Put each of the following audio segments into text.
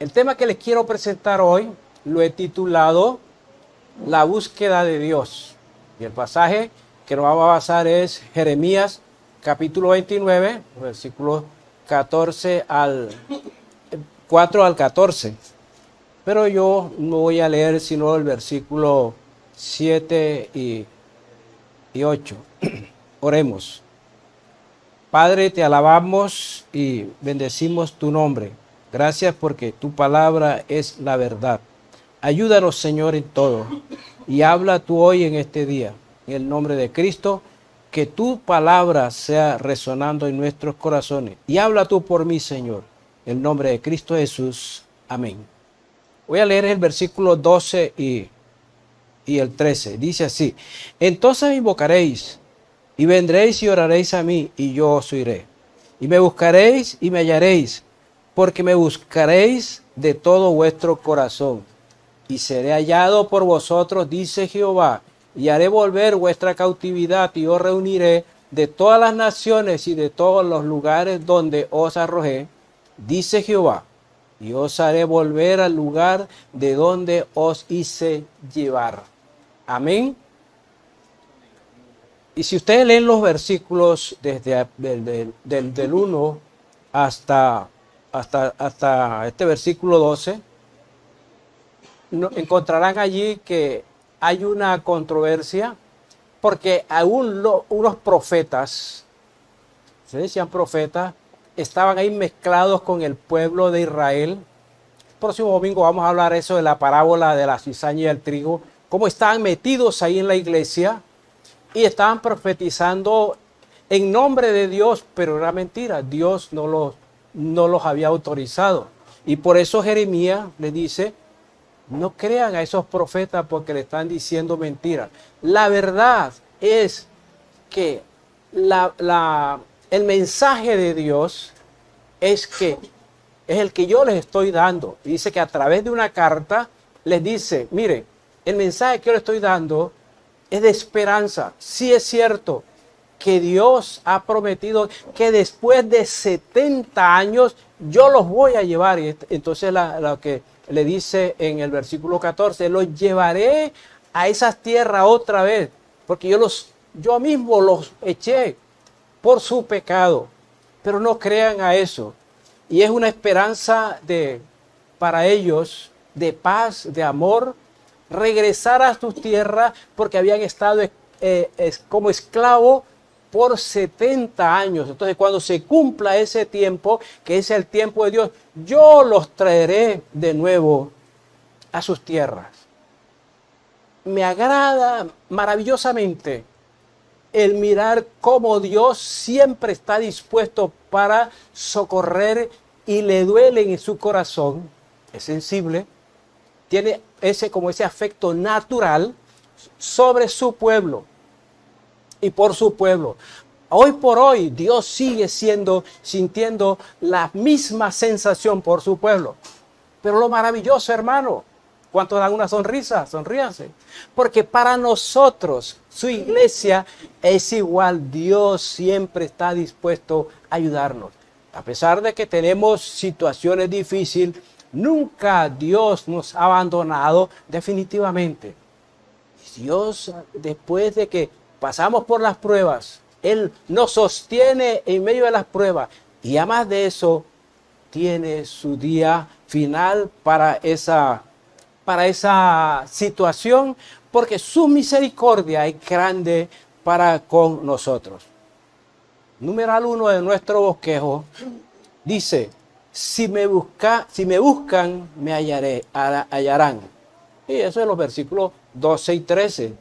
El tema que les quiero presentar hoy lo he titulado La búsqueda de Dios. Y el pasaje que nos vamos a basar es Jeremías capítulo 29, versículos 4 al 14. Pero yo no voy a leer sino el versículo 7 y 8. Oremos. Padre, te alabamos y bendecimos tu nombre. Gracias porque tu palabra es la verdad. Ayúdanos, Señor, en todo. Y habla tú hoy en este día, en el nombre de Cristo, que tu palabra sea resonando en nuestros corazones. Y habla tú por mí, Señor, en el nombre de Cristo Jesús. Amén. Voy a leer el versículo 12 y el 13. Dice así: entonces me invocaréis, y vendréis y oraréis a mí, y yo os oiré. Y me buscaréis y me hallaréis, porque me buscaréis de todo vuestro corazón. Y seré hallado por vosotros, dice Jehová, y haré volver vuestra cautividad, y os reuniré de todas las naciones y de todos los lugares donde os arrojé, dice Jehová, y os haré volver al lugar de donde os hice llevar. Amén. Y si ustedes leen los versículos desde del 1 hasta este versículo 12, encontrarán allí que hay una controversia, porque aún unos profetas, se decían profetas, estaban ahí mezclados con el pueblo de Israel. El próximo domingo vamos a hablar eso de la parábola de la cizaña y el trigo, cómo estaban metidos ahí en la iglesia y estaban profetizando en nombre de Dios, pero era mentira. Dios no los había autorizado. Y por eso Jeremías le dice: no crean a esos profetas porque le están diciendo mentiras. La verdad es que el mensaje de Dios es el que yo les estoy dando. Y dice que a través de una carta les dice: mire, el mensaje que yo les estoy dando es de esperanza. Sí es cierto que Dios ha prometido que después de 70 años yo los voy a llevar. Y entonces lo que le dice en el versículo 14, los llevaré a esas tierras otra vez, porque yo mismo los eché por su pecado. Pero no crean a eso. Y es una esperanza para ellos de paz, de amor, regresar a sus tierras, porque habían estado como esclavos por 70 años. Entonces, cuando se cumpla ese tiempo, que es el tiempo de Dios, yo los traeré de nuevo a sus tierras. Me agrada maravillosamente el mirar cómo Dios siempre está dispuesto para socorrer, y le duele en su corazón, es sensible, tiene ese afecto natural sobre su pueblo y por su pueblo. Hoy por hoy Dios sigue sintiendo la misma sensación por su pueblo. Pero lo maravilloso, hermano, ¿cuántos dan una sonrisa? Sonríanse. Porque para nosotros, su iglesia es igual. Dios siempre está dispuesto a ayudarnos. A pesar de que tenemos situaciones difíciles, nunca Dios nos ha abandonado definitivamente. Dios, después de que pasamos por las pruebas, Él nos sostiene en medio de las pruebas. Y además de eso, tiene su día final para esa situación, porque su misericordia es grande para con nosotros. Numeral 1 de nuestro bosquejo dice: si me buscan, me hallarán. Y eso es los versículos 12 y 13.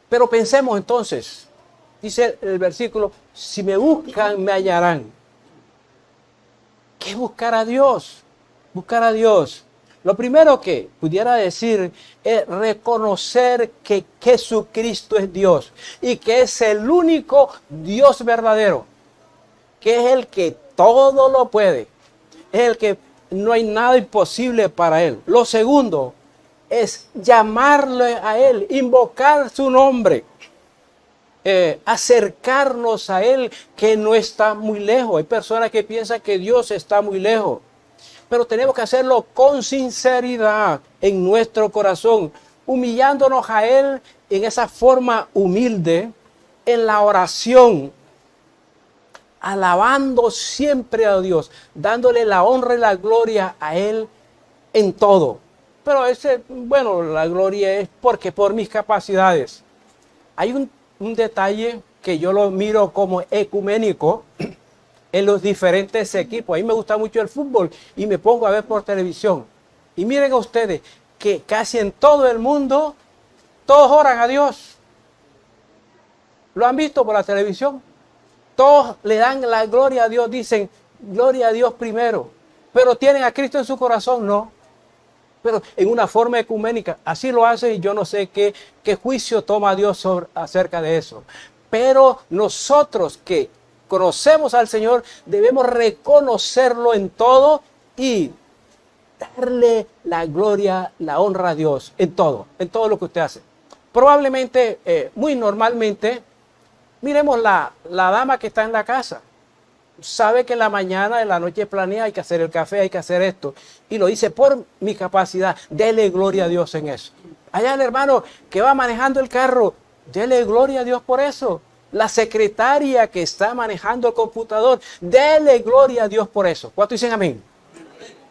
Pero pensemos entonces, dice el versículo: si me buscan, me hallarán. ¿Qué es buscar a Dios? Buscar a Dios. Lo primero que pudiera decir es reconocer que Jesucristo es Dios y que es el único Dios verdadero, que es el que todo lo puede, es el que no hay nada imposible para Él. Lo segundo es llamarle a Él, invocar su nombre, acercarnos a Él, que no está muy lejos. Hay personas que piensan que Dios está muy lejos. Pero tenemos que hacerlo con sinceridad en nuestro corazón, humillándonos a Él en esa forma humilde, en la oración, alabando siempre a Dios, dándole la honra y la gloria a Él en todo. Pero la gloria es porque por mis capacidades. Hay un detalle que yo lo miro como ecuménico en los diferentes equipos. A mí me gusta mucho el fútbol y me pongo a ver por televisión. Y miren a ustedes que casi en todo el mundo todos oran a Dios. ¿Lo han visto por la televisión? Todos le dan la gloria a Dios, dicen gloria a Dios primero. Pero tienen a Cristo en su corazón, no. Pero en una forma ecuménica, así lo hacen y yo no sé qué juicio toma Dios acerca de eso. Pero nosotros que conocemos al Señor debemos reconocerlo en todo y darle la gloria, la honra a Dios en todo lo que usted hace. Probablemente, muy normalmente, miremos la dama que está en la casa. Sabe que en la mañana, en la noche planea, hay que hacer el café, hay que hacer esto. Y lo dice por mi capacidad. Dele gloria a Dios en eso. Allá el hermano que va manejando el carro, dele gloria a Dios por eso. La secretaria que está manejando el computador, dele gloria a Dios por eso. ¿Cuántos dicen amén?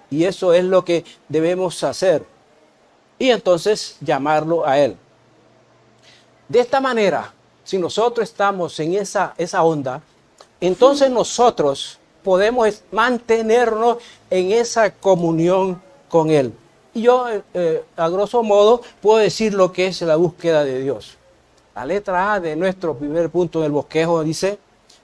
Y eso es lo que debemos hacer. Y entonces llamarlo a Él. De esta manera, si nosotros estamos en esa onda, entonces nosotros podemos mantenernos en esa comunión con Él. Y yo, a grosso modo, puedo decir lo que es la búsqueda de Dios. La letra A de nuestro primer punto del bosquejo dice,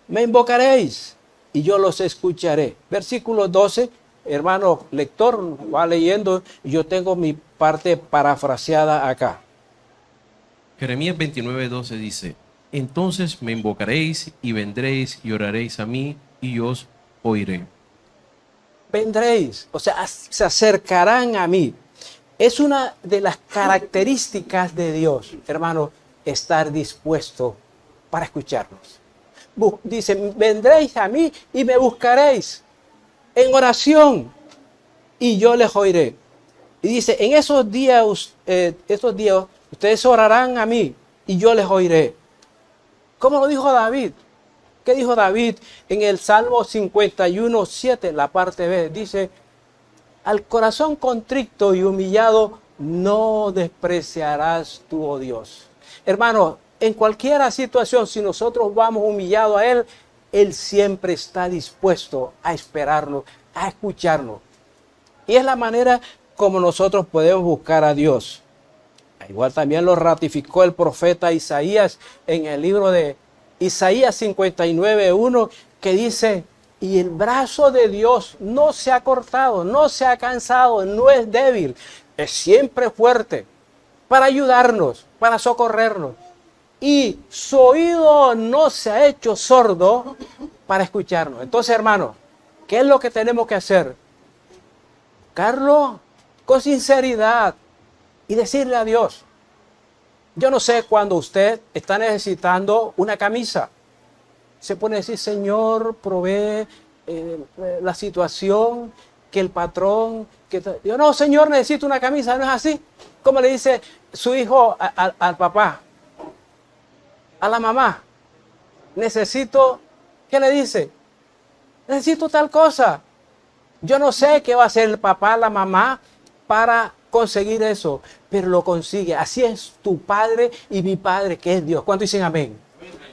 me invocaréis y yo los escucharé. Versículo 12, hermano lector, va leyendo, y yo tengo mi parte parafraseada acá. Jeremías 29:12 dice, entonces me invocaréis y vendréis y oraréis a mí y yo os oiré. Vendréis, o sea, se acercarán a mí. Es una de las características de Dios, hermano, estar dispuesto para escucharnos. Dice, vendréis a mí y me buscaréis en oración y yo les oiré. Y dice, en esos días ustedes orarán a mí y yo les oiré. ¿Cómo lo dijo David? ¿Qué dijo David en el Salmo 51:7, la parte B? Dice, al corazón contrito y humillado no despreciarás tú, oh Dios. Hermano, en cualquier situación, si nosotros vamos humillados a Él, Él siempre está dispuesto a esperarnos, a escucharnos. Y es la manera como nosotros podemos buscar a Dios. Igual también lo ratificó el profeta Isaías en el libro de Isaías 59:1, que dice, y el brazo de Dios no se ha cortado, no se ha cansado, no es débil, es siempre fuerte para ayudarnos, para socorrernos. Y su oído no se ha hecho sordo para escucharnos. Entonces, hermano, ¿qué es lo que tenemos que hacer? Buscarlo con sinceridad y decirle a Dios. Yo no sé cuando usted está necesitando una camisa. Se pone a decir, Señor, provee la situación, que el patrón... Yo no, Señor, necesito una camisa. ¿No es así? Como le dice su hijo al papá, a la mamá. Necesito, ¿qué le dice? Necesito tal cosa. Yo no sé qué va a hacer el papá, la mamá para conseguir eso, pero lo consigue. Así es tu Padre y mi Padre, que es Dios. ¿Cuántos dicen amén?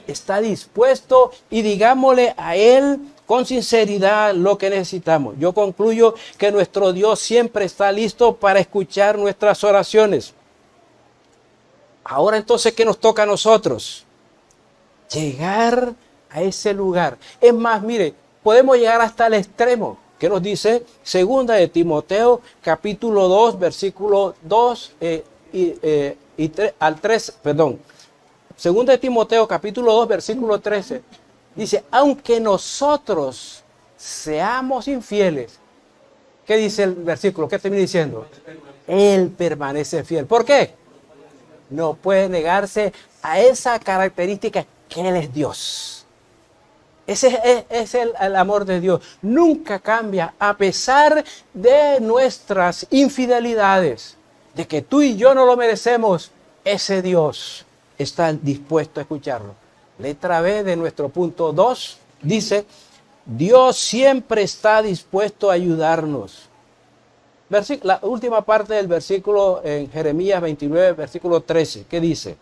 Está dispuesto y digámosle a Él con sinceridad lo que necesitamos. Yo concluyo que nuestro Dios siempre está listo para escuchar nuestras oraciones. Ahora entonces, ¿qué nos toca a nosotros? Llegar a ese lugar. Es más, mire, podemos llegar hasta el extremo. ¿Qué nos dice? Segunda de Timoteo, capítulo 2, versículo 2 al 3, perdón. Segunda de Timoteo, capítulo 2, versículo 13. Dice, aunque nosotros seamos infieles. ¿Qué dice el versículo? ¿Qué termina diciendo? Él permanece fiel. ¿Por qué? No puede negarse a esa característica que Él es Dios. Ese es el amor de Dios. Nunca cambia a pesar de nuestras infidelidades, de que tú y yo no lo merecemos. Ese Dios está dispuesto a escucharlo. Letra B de nuestro punto 2 dice, Dios siempre está dispuesto a ayudarnos. La última parte del versículo en Jeremías 29, versículo 13, ¿qué dice?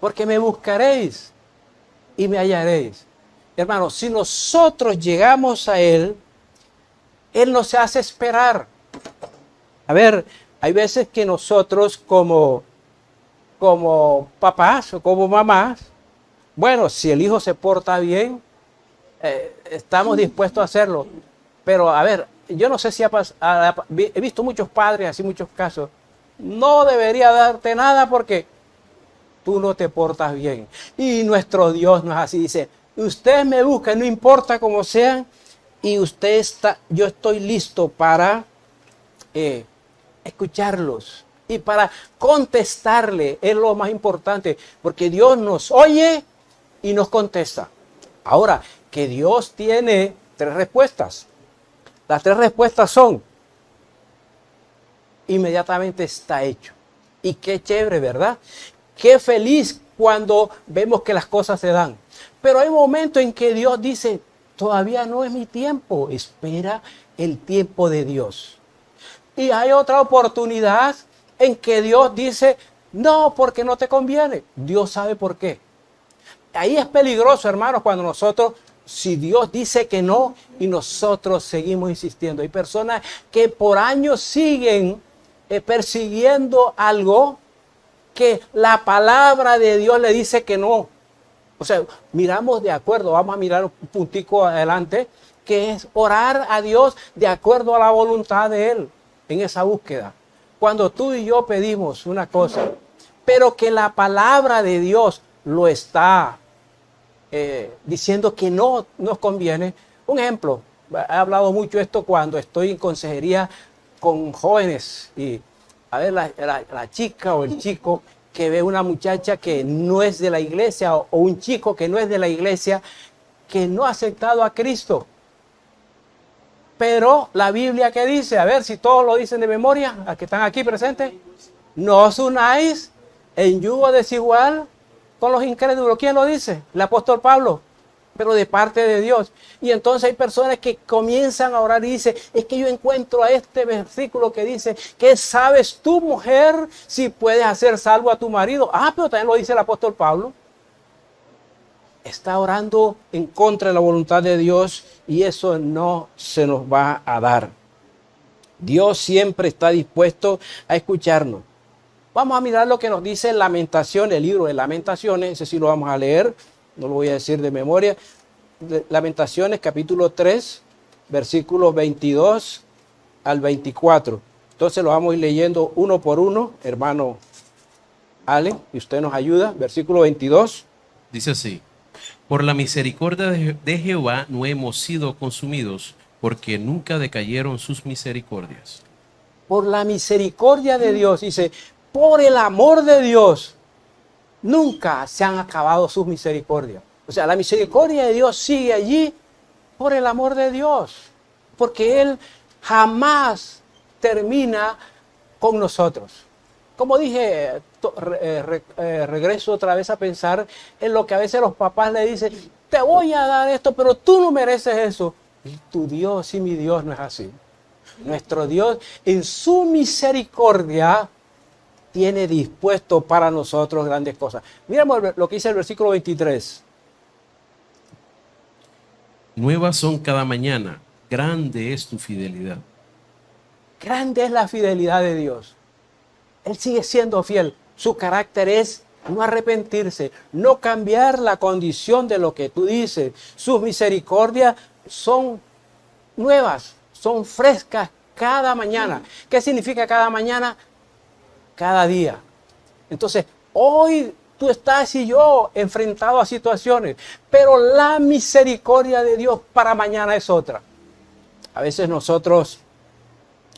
Porque me buscaréis y me hallaréis. Hermanos, si nosotros llegamos a Él, Él nos hace esperar. A ver, hay veces que nosotros como papás o como mamás, bueno, si el hijo se porta bien, estamos dispuestos a hacerlo. Pero a ver, yo no sé si he visto muchos padres, así muchos casos, no debería darte nada porque tú no te portas bien. Y nuestro Dios no es así, dice, ustedes me buscan, no importa cómo sean, y yo estoy listo para escucharlos y para contestarle, es lo más importante, porque Dios nos oye y nos contesta. Ahora, que Dios tiene 3 respuestas. Las 3 respuestas son, inmediatamente está hecho. Y qué chévere, ¿verdad? Qué feliz cuando vemos que las cosas se dan. Pero hay momentos en que Dios dice, todavía no es mi tiempo, espera el tiempo de Dios. Y hay otra oportunidad en que Dios dice, no, porque no te conviene. Dios sabe por qué. Ahí es peligroso, hermanos, cuando si Dios dice que no y nosotros seguimos insistiendo. Hay personas que por años siguen persiguiendo algo que la palabra de Dios le dice que no. O sea, miramos de acuerdo, vamos a mirar un puntico adelante, que es orar a Dios de acuerdo a la voluntad de Él en esa búsqueda. Cuando tú y yo pedimos una cosa, pero que la palabra de Dios lo está diciendo que no nos conviene. Un ejemplo, he hablado mucho esto cuando estoy en consejería con jóvenes y a ver la chica o el chico que ve una muchacha que no es de la iglesia o un chico que no es de la iglesia, que no ha aceptado a Cristo. Pero la Biblia, ¿qué dice? A ver si todos lo dicen de memoria, a que están aquí presentes. No os unáis en yugo desigual con los incrédulos. ¿Quién lo dice? El apóstol Pablo, pero de parte de Dios. Y entonces hay personas que comienzan a orar y dicen, es que yo encuentro a este versículo que dice, ¿qué sabes tú, mujer, si puedes hacer salvo a tu marido? Ah, pero también lo dice el apóstol Pablo. Está orando en contra de la voluntad de Dios y eso no se nos va a dar. Dios siempre está dispuesto a escucharnos. Vamos a mirar lo que nos dice Lamentaciones, el libro de Lamentaciones, ese sí lo vamos a leer, no lo voy a decir de memoria. Lamentaciones capítulo 3, versículos 22 al 24. Entonces lo vamos a ir leyendo uno por uno, hermano Ale, y usted nos ayuda. Versículo 22. Dice así, por la misericordia de Jehová no hemos sido consumidos, porque nunca decayeron sus misericordias. Por la misericordia de Dios, dice, por el amor de Dios, nunca se han acabado sus misericordias. O sea, la misericordia de Dios sigue allí por el amor de Dios, porque Él jamás termina con nosotros. Como dije, regreso otra vez a pensar en lo que a veces los papás le dicen, te voy a dar esto, pero tú no mereces eso. Y tu Dios y mi Dios no es así. Nuestro Dios en su misericordia tiene dispuesto para nosotros grandes cosas. Miramos lo que dice el versículo 23. Nuevas son cada mañana, grande es tu fidelidad. Grande es la fidelidad de Dios. Él sigue siendo fiel. Su carácter es no arrepentirse, no cambiar la condición de lo que tú dices. Sus misericordias son nuevas, son frescas cada mañana. ¿Qué significa cada mañana? Cada día. Entonces, hoy tú estás y yo enfrentados a situaciones, pero la misericordia de Dios para mañana es otra. A veces nosotros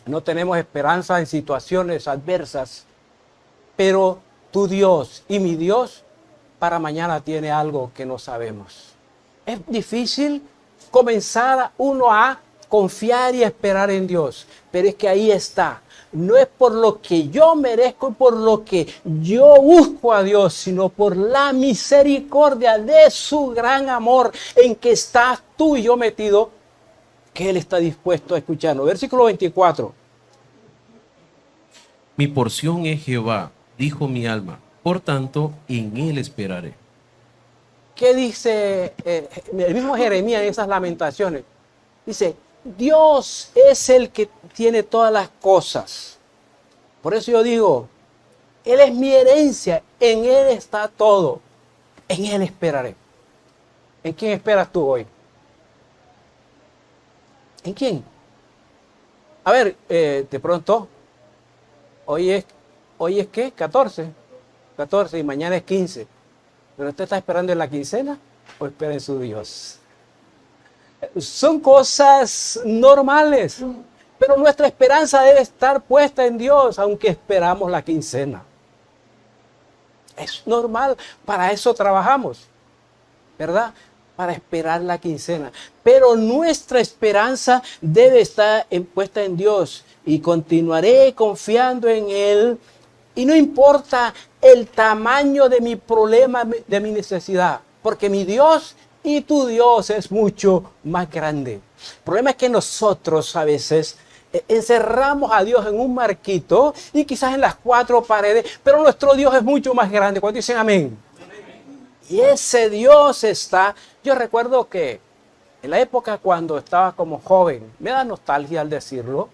no tenemos esperanza en situaciones adversas, pero tu Dios y mi Dios para mañana tiene algo que no sabemos. Es difícil comenzar uno a confiar y esperar en Dios, pero es que ahí está. No es por lo que yo merezco y por lo que yo busco a Dios, sino por la misericordia de su gran amor en que estás tú y yo metido, que Él está dispuesto a escucharnos. Versículo 24. Mi porción es Jehová, dijo mi alma, por tanto en él esperaré. ¿Qué dice el mismo Jeremías en esas lamentaciones? Dice, Dios es el que tiene todas las cosas. Por eso yo digo, Él es mi herencia, en Él está todo, en Él esperaré. ¿En quién esperas tú hoy? ¿En quién? A ver, de pronto, hoy es ¿qué? 14 y mañana es 15. ¿Pero usted está esperando en la quincena o espera en su Dios? Son cosas normales, pero nuestra esperanza debe estar puesta en Dios, aunque esperamos la quincena. Es normal, para eso trabajamos, ¿verdad? Para esperar la quincena. Pero nuestra esperanza debe estar puesta en Dios y continuaré confiando en Él. Y no importa el tamaño de mi problema, de mi necesidad, porque mi Dios y tu Dios es mucho más grande. El problema es que nosotros a veces encerramos a Dios en un marquito y quizás en las 4 paredes, pero nuestro Dios es mucho más grande. ¿Cuántos dicen amén? Y ese Dios está. Yo recuerdo que en la época cuando estaba como joven, me da nostalgia al decirlo,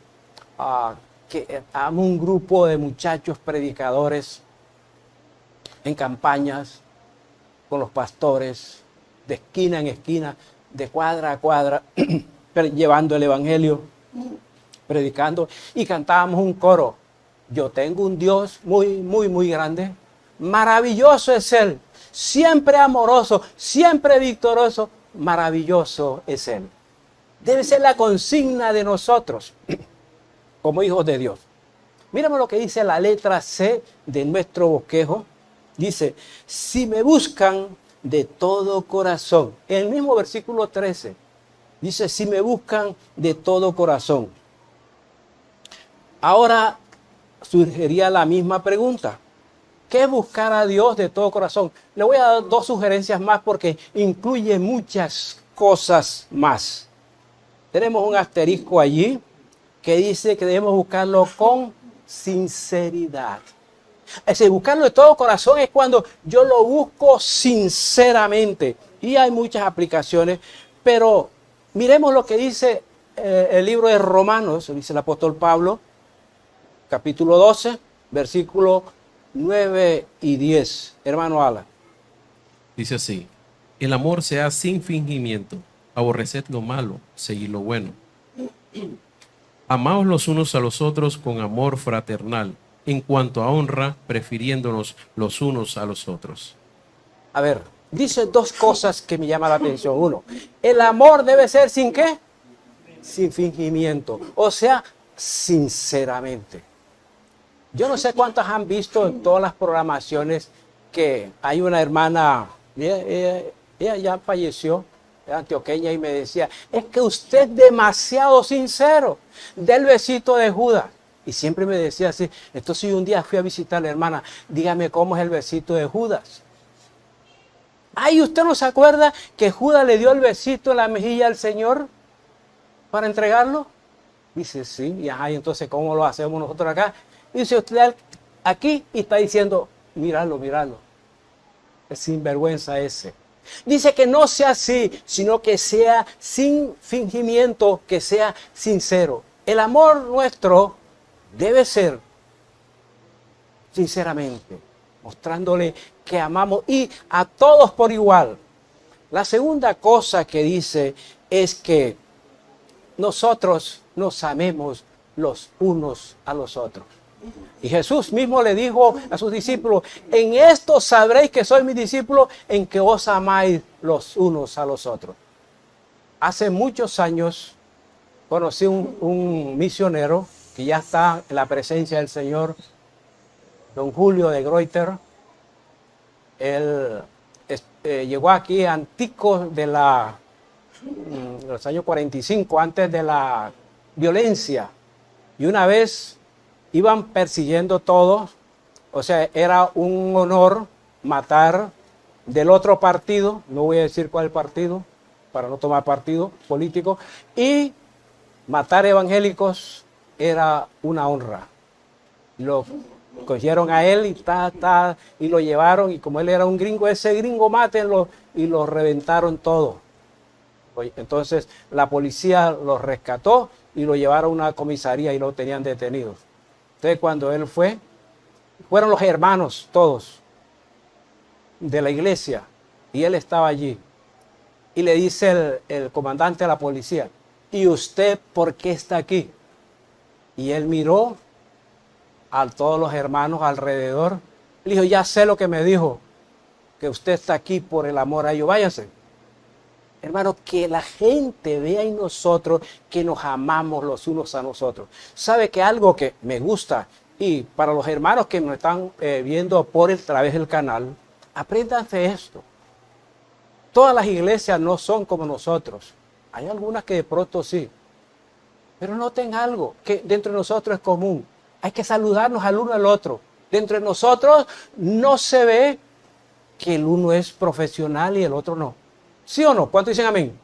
que amo un grupo de muchachos predicadores en campañas con los pastores, de esquina en esquina, de cuadra a cuadra, llevando el evangelio, predicando, y cantábamos un coro. Yo tengo un Dios muy, muy, muy grande. Maravilloso es Él. Siempre amoroso, siempre victorioso. Maravilloso es Él. Debe ser la consigna de nosotros como hijos de Dios. Mírame lo que dice la letra C de nuestro bosquejo. Dice, si me buscan de todo corazón. En el mismo versículo 13. Dice, si me buscan de todo corazón. Ahora surgiría la misma pregunta. ¿Qué es buscar a Dios de todo corazón? Le voy a dar 2 sugerencias más porque incluye muchas cosas más. Tenemos un asterisco allí que dice que debemos buscarlo con sinceridad. Es decir, buscarlo de todo corazón es cuando yo lo busco sinceramente. Y hay muchas aplicaciones, pero miremos lo que dice el libro de Romanos, dice el apóstol Pablo, capítulo 12, versículo 9 y 10. Hermano Ala. Dice así, el amor sea sin fingimiento, aborreced lo malo, seguid lo bueno. Amaos los unos a los otros con amor fraternal, en cuanto a honra, prefiriéndonos los unos a los otros. A ver, dice 2 cosas que me llaman la atención. Uno, el amor debe ser sin ¿qué? Sin fingimiento, o sea, sinceramente. Yo no sé cuántas han visto en todas las programaciones que hay una hermana, ella ya falleció, antioqueña, y me decía, es que usted es demasiado sincero, del besito de Judas. Y siempre me decía así. Entonces un día fui a visitar a la hermana, dígame cómo es el besito de Judas. Ay, ¿usted no se acuerda que Judas le dio el besito en la mejilla al Señor para entregarlo? Dice, sí, y ajá, y entonces ¿cómo lo hacemos nosotros acá? Dice usted aquí y está diciendo, míralo, míralo. Es sinvergüenza ese. Dice que no sea así, sino que sea sin fingimiento, que sea sincero. El amor nuestro debe ser sinceramente, mostrándole que amamos y a todos por igual. La segunda cosa que dice es que nosotros nos amemos los unos a los otros. Y Jesús mismo le dijo a sus discípulos, en esto sabréis que sois mis discípulos, en que os amáis los unos a los otros. Hace muchos años conocí un misionero que ya está en la presencia del Señor, don Julio de Greuter. Él llegó aquí Anticos de los años 45, antes de la violencia. Y una vez iban persiguiendo todos, o sea, era un honor matar del otro partido, no voy a decir cuál partido, para no tomar partido político, y matar evangélicos era una honra. Lo cogieron a él y lo llevaron, y como él era un gringo, ese gringo mátenlo, y lo reventaron todo. Entonces la policía lo rescató y lo llevaron a una comisaría y lo tenían detenido. Entonces cuando él fueron los hermanos todos de la iglesia y él estaba allí. Y le dice el comandante de la policía, ¿y usted por qué está aquí? Y él miró a todos los hermanos alrededor. Le dijo, ya sé lo que me dijo, que usted está aquí por el amor a ellos, váyanse. Hermano, que la gente vea en nosotros que nos amamos los unos a nosotros. ¿Sabe que algo que me gusta? Y para los hermanos que nos están viendo por a través del canal, apréndanse esto. Todas las iglesias no son como nosotros. Hay algunas que de pronto sí. Pero noten algo que dentro de nosotros es común. Hay que saludarnos al uno al otro. Dentro de nosotros no se ve que el uno es profesional y el otro no. ¿Sí o no? ¿Cuántos dicen amén?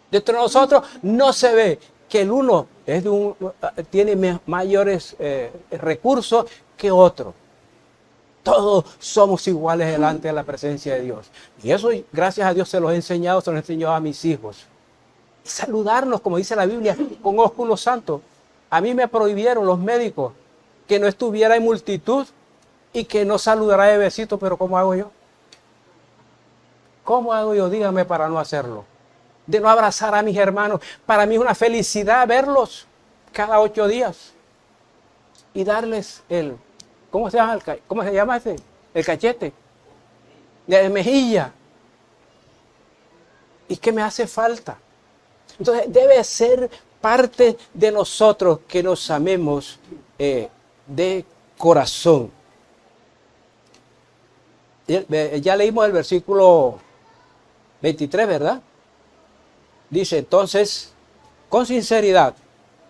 Dentro de nosotros no se ve que el uno tiene mayores recursos que otro. Todos somos iguales delante de la presencia de Dios. Y eso, gracias a Dios, se los he enseñado a mis hijos. Saludarnos, como dice la Biblia, con ósculo santo. A mí me prohibieron los médicos que no estuviera en multitud y que no saludara de besito, pero ¿cómo hago yo? ¿Cómo hago yo? Dígame para no hacerlo. De no abrazar a mis hermanos. Para mí es una felicidad verlos cada 8 días y darles ¿cómo se llama ese? El cachete. De mejilla. ¿Y qué me hace falta? Entonces debe ser parte de nosotros que nos amemos de corazón. Ya leímos el versículo 23, ¿verdad? Dice entonces, con sinceridad.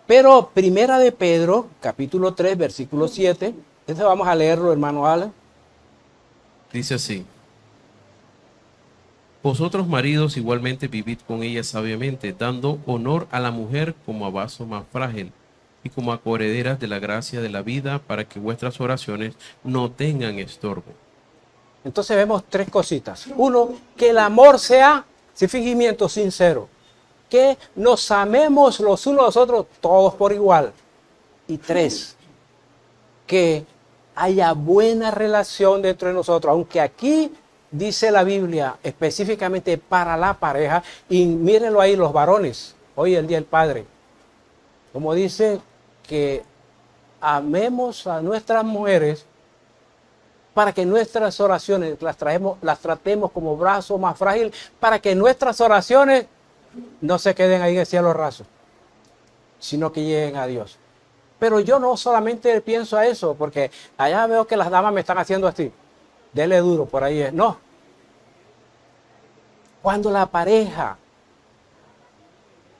Pero primera de Pedro, capítulo 3, versículo 7. Este vamos a leerlo, hermano Alan. Dice así. Vosotros maridos igualmente vivid con ella sabiamente, dando honor a la mujer como a vaso más frágil y como a coherederas de la gracia de la vida, para que vuestras oraciones no tengan estorbo. Entonces vemos 3 cositas. 1, que el amor sea sin fingimiento, sincero. Que nos amemos los unos a los otros, todos por igual. Y 3, que haya buena relación dentro de nosotros, aunque aquí dice la Biblia específicamente para la pareja, y mírenlo ahí los varones, hoy el Día del Padre, como dice que amemos a nuestras mujeres para que nuestras oraciones las tratemos como brazo más frágil, para que nuestras oraciones no se queden ahí en el cielo raso, sino que lleguen a Dios. Pero yo no solamente pienso a eso, porque allá veo que las damas me están haciendo así. Dele duro, por ahí es. No. Cuando la pareja,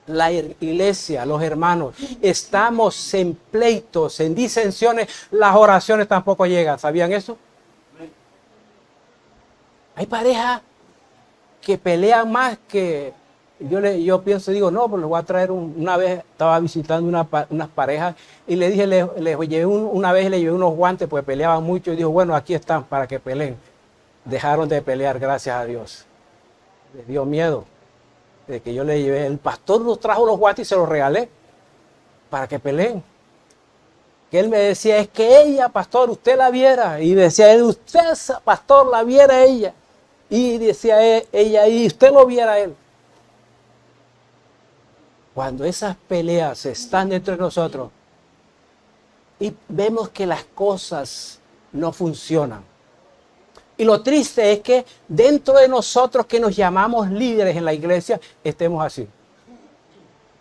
la iglesia, los hermanos, estamos en pleitos, en disensiones, las oraciones tampoco llegan. ¿Sabían eso? Hay parejas que pelean más que... Yo pienso, digo, no, pues les voy a traer una vez, estaba visitando unas parejas y le dije, una vez le llevé unos guantes, pues peleaban mucho y dijo, bueno, aquí están para que peleen. Dejaron de pelear, gracias a Dios. Les dio miedo de que yo le llevé, el pastor nos trajo los guantes y se los regalé para que peleen. Que él me decía, es que ella, pastor, usted la viera. Y decía él, usted, pastor, la viera ella. Y decía ella, y usted lo viera a él. Cuando esas peleas están dentro de nosotros y vemos que las cosas no funcionan. Y lo triste es que dentro de nosotros que nos llamamos líderes en la iglesia, estemos así.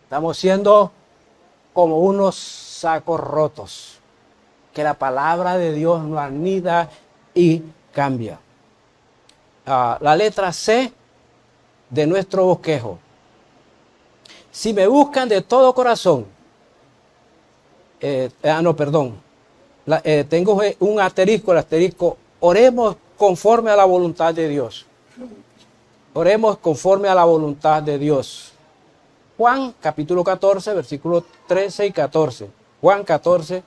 Estamos siendo como unos sacos rotos, que la palabra de Dios no anida y cambia. la letra C de nuestro bosquejo. Si me buscan de todo corazón, tengo un asterisco, el asterisco, oremos conforme a la voluntad de Dios. Oremos conforme a la voluntad de Dios. Juan capítulo 14, versículos 13 y 14. Juan 14,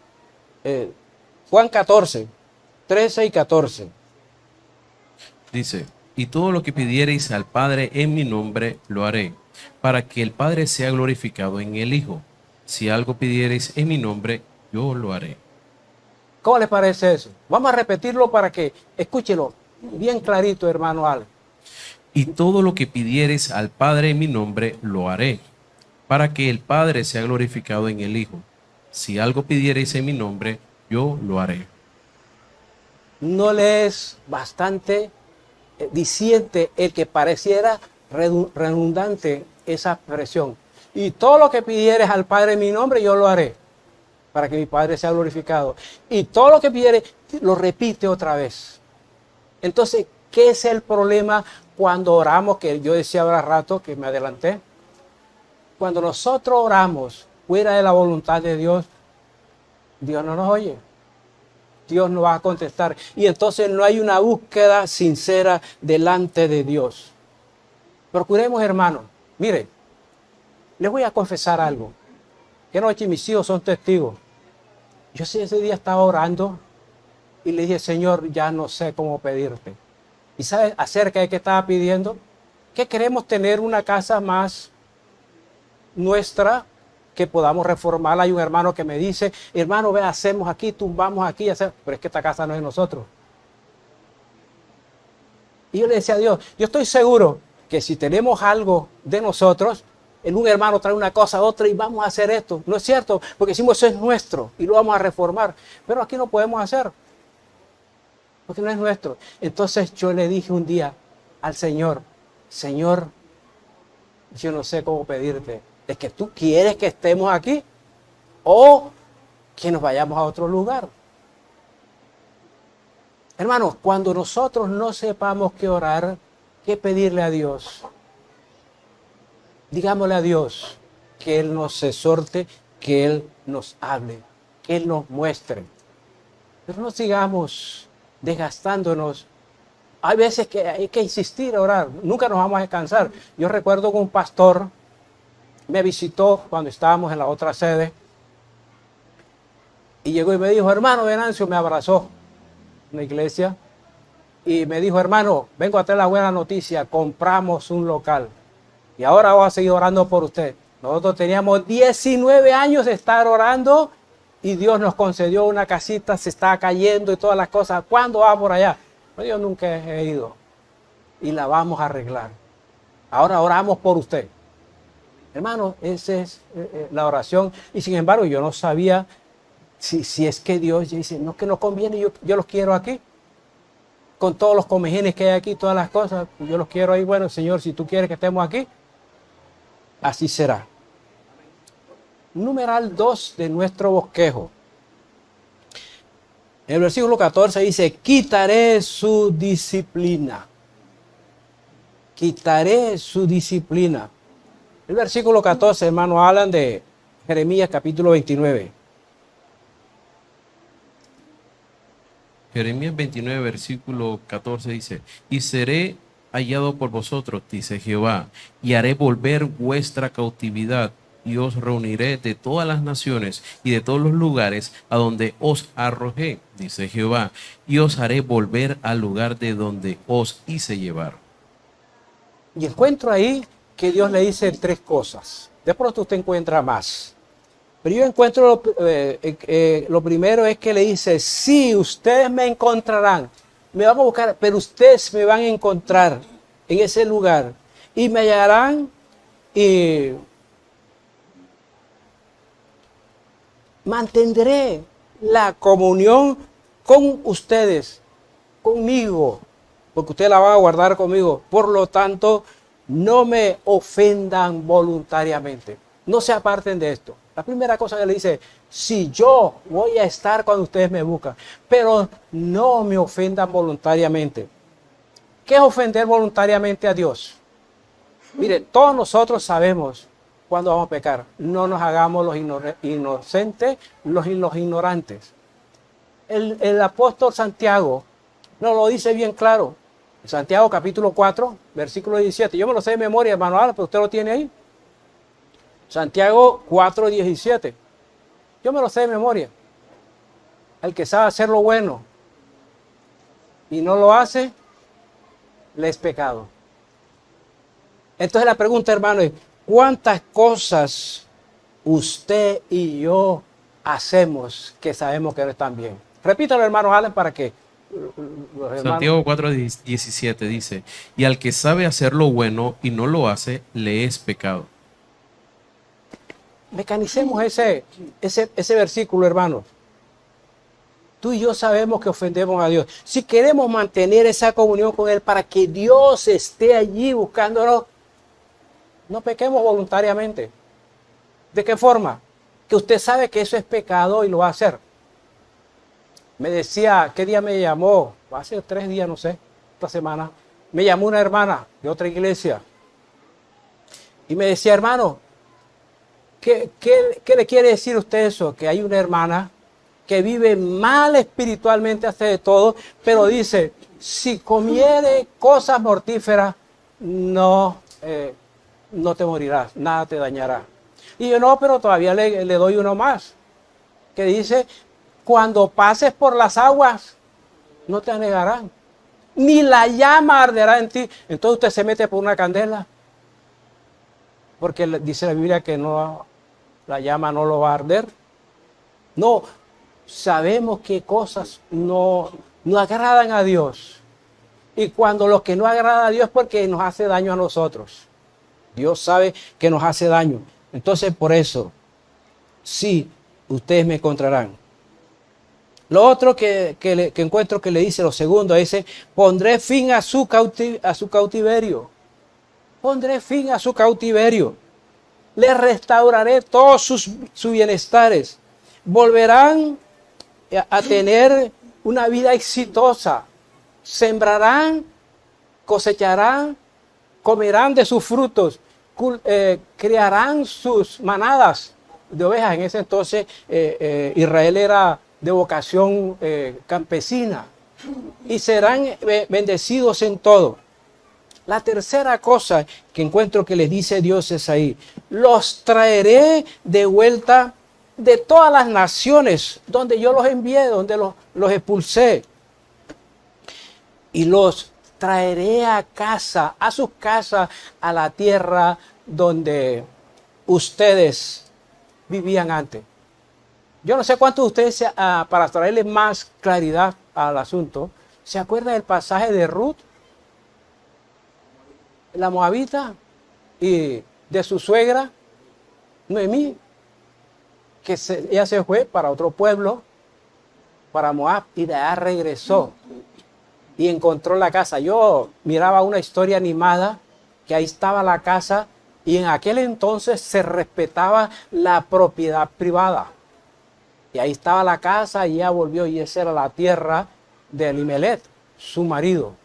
13 y 14. Dice, y todo lo que pidiereis al Padre en mi nombre, lo haré, para que el Padre sea glorificado en el Hijo. Si algo pidiereis en mi nombre, yo lo haré. ¿Cómo les parece eso? Vamos a repetirlo para que escúchelo bien clarito, hermano Al. Y todo lo que pidiereis al Padre en mi nombre, lo haré, para que el Padre sea glorificado en el Hijo. Si algo pidiereis en mi nombre, yo lo haré. ¿No le es bastante diciente el que pareciera redundante esa expresión? Y todo lo que pidieres al Padre en mi nombre, yo lo haré, para que mi Padre sea glorificado. Y todo lo que pidieres, lo repite otra vez. Entonces, ¿qué es el problema cuando oramos? Que yo decía ahora rato, que me adelanté. Cuando nosotros oramos fuera de la voluntad de Dios, Dios no nos oye. Dios no va a contestar. Y entonces no hay una búsqueda sincera delante de Dios. Procuremos, hermanos. Mire, les voy a confesar algo. Que anoche mis hijos son testigos. Yo ese día estaba orando y le dije, Señor, ya no sé cómo pedirte. ¿Y sabes acerca de qué estaba pidiendo? Que queremos tener una casa más nuestra, que podamos reformarla. Hay un hermano que me dice, hermano, ve, hacemos aquí, tumbamos aquí, hacemos. Pero es que esta casa no es de nosotros. Y yo le decía a Dios, yo estoy seguro que si tenemos algo de nosotros, un hermano trae una cosa, otra, y vamos a hacer esto. No es cierto, porque decimos, eso es nuestro y lo vamos a reformar. Pero aquí no podemos hacer, porque no es nuestro. Entonces yo le dije un día al Señor, Señor, yo no sé cómo pedirte. ¿Es que tú quieres que estemos aquí o que nos vayamos a otro lugar? Hermanos, cuando nosotros no sepamos qué orar, qué pedirle a Dios, digámosle a Dios que Él nos exhorte, que Él nos hable, que Él nos muestre. Pero no sigamos desgastándonos. Hay veces que hay que insistir a orar, nunca nos vamos a descansar. Yo recuerdo que un pastor me visitó cuando estábamos en la otra sede y llegó y me dijo, hermano Venancio, me abrazó en la iglesia y me dijo, hermano, vengo a traer la buena noticia, compramos un local y ahora voy a seguir orando por usted. Nosotros teníamos 19 años de estar orando y Dios nos concedió una casita, se está cayendo y todas las cosas. ¿Cuándo va por allá? Pues yo nunca he ido y la vamos a arreglar. Ahora oramos por usted. Hermano, esa es la oración. Y sin embargo, yo no sabía si es que Dios dice, no, que no conviene, yo los quiero aquí. Con todos los comejines que hay aquí, todas las cosas, yo los quiero ahí. Bueno, Señor, si tú quieres que estemos aquí, así será. Numeral 2 de nuestro bosquejo. En el versículo 14 dice, quitaré su disciplina. Quitaré su disciplina. El versículo 14, hermano Alan, de Jeremías capítulo 29. Jeremías 29, versículo 14 dice, y seré hallado por vosotros, dice Jehová, y haré volver vuestra cautividad, y os reuniré de todas las naciones y de todos los lugares a donde os arrojé, dice Jehová, y os haré volver al lugar de donde os hice llevar. Y encuentro ahí que Dios le dice 3 cosas. De pronto usted encuentra más. Pero yo encuentro lo primero es que le dice, sí, ustedes me encontrarán, me van a buscar, pero ustedes me van a encontrar en ese lugar y me hallarán y mantendré la comunión con ustedes, conmigo, porque ustedes la van a guardar conmigo. Por lo tanto, no me ofendan voluntariamente. No se aparten de esto. La primera cosa que le dice, si yo voy a estar cuando ustedes me buscan, pero no me ofendan voluntariamente. ¿Qué es ofender voluntariamente a Dios? Mire, todos nosotros sabemos cuándo vamos a pecar. No nos hagamos los inocentes, los ignorantes. El apóstol Santiago nos lo dice bien claro. Santiago capítulo 4, versículo 17. Yo me lo sé de memoria, hermano Alan, pero usted lo tiene ahí. Santiago 4, 17. Yo me lo sé de memoria. El que sabe hacer lo bueno y no lo hace, le es pecado. Entonces la pregunta, hermano, es: ¿cuántas cosas usted y yo hacemos que sabemos que no están bien? Repítalo, hermano Allen, para que los hermanos... Santiago 4:17 dice, y al que sabe hacer lo bueno y no lo hace, le es pecado. Mecanicemos ese versículo, hermanos. Tú y yo sabemos que ofendemos a Dios. Si queremos mantener esa comunión con Él para que Dios esté allí buscándonos, no pequemos voluntariamente. ¿De qué forma? Que usted sabe que eso es pecado y lo va a hacer. Me decía, ¿qué día me llamó? Hace 3 días, no sé, esta semana. Me llamó una hermana de otra iglesia. Y me decía, hermano, ¿qué le quiere decir usted eso? Que hay una hermana que vive mal espiritualmente hasta de todo, pero dice, si comiere cosas mortíferas, no te morirás, nada te dañará. Y yo, no, pero todavía le doy uno más, que dice, cuando pases por las aguas, no te anegarán, ni la llama arderá en ti. Entonces usted se mete por una candela, porque dice la Biblia que no, la llama no lo va a arder. No, sabemos qué cosas no agradan a Dios. Y cuando lo que no agrada a Dios es porque nos hace daño a nosotros. Dios sabe que nos hace daño. Entonces, por eso, sí, ustedes me encontrarán. Lo otro que encuentro que le dice, lo segundo, dice, pondré fin a su cautiverio. Pondré fin a su cautiverio. Le restauraré todos sus bienestares. Volverán a tener una vida exitosa. Sembrarán, cosecharán, comerán de sus frutos, criarán sus manadas de ovejas. En ese entonces Israel era de vocación campesina, y serán bendecidos en todo. La tercera cosa que encuentro que les dice Dios es ahí: los traeré de vuelta de todas las naciones donde yo los envié, donde los expulsé, y los traeré a casa, a sus casas, a la tierra donde ustedes vivían antes. Yo no sé cuántos de ustedes, para traerles más claridad al asunto, ¿se acuerdan del pasaje de Ruth, la moabita, y de su suegra, Noemí, que ella se fue para otro pueblo, para Moab, y de allá regresó y encontró la casa? Yo miraba una historia animada que ahí estaba la casa, y en aquel entonces se respetaba la propiedad privada. Y ahí estaba la casa, y ella volvió, y esa era la tierra de Elimelech, su marido.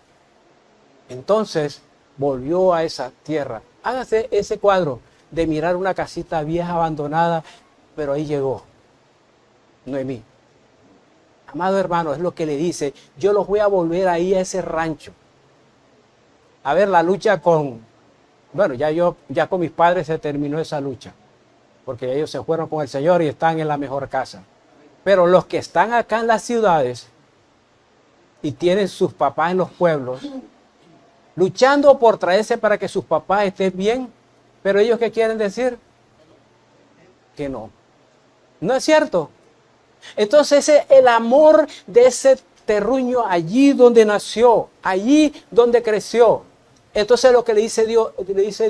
Entonces volvió a esa tierra. Hágase ese cuadro de mirar una casita vieja, abandonada, pero ahí llegó Noemí. Amado hermano, es lo que le dice: yo los voy a volver ahí a ese rancho. A ver, la lucha bueno, ya con mis padres se terminó esa lucha, porque ellos se fueron con el Señor y están en la mejor casa. Pero los que están acá en las ciudades y tienen sus papás en los pueblos, luchando por traerse para que sus papás estén bien, pero ellos, ¿qué quieren decir? Que no. ¿No es cierto? Entonces el amor de ese terruño, allí donde nació, allí donde creció, entonces lo que le dice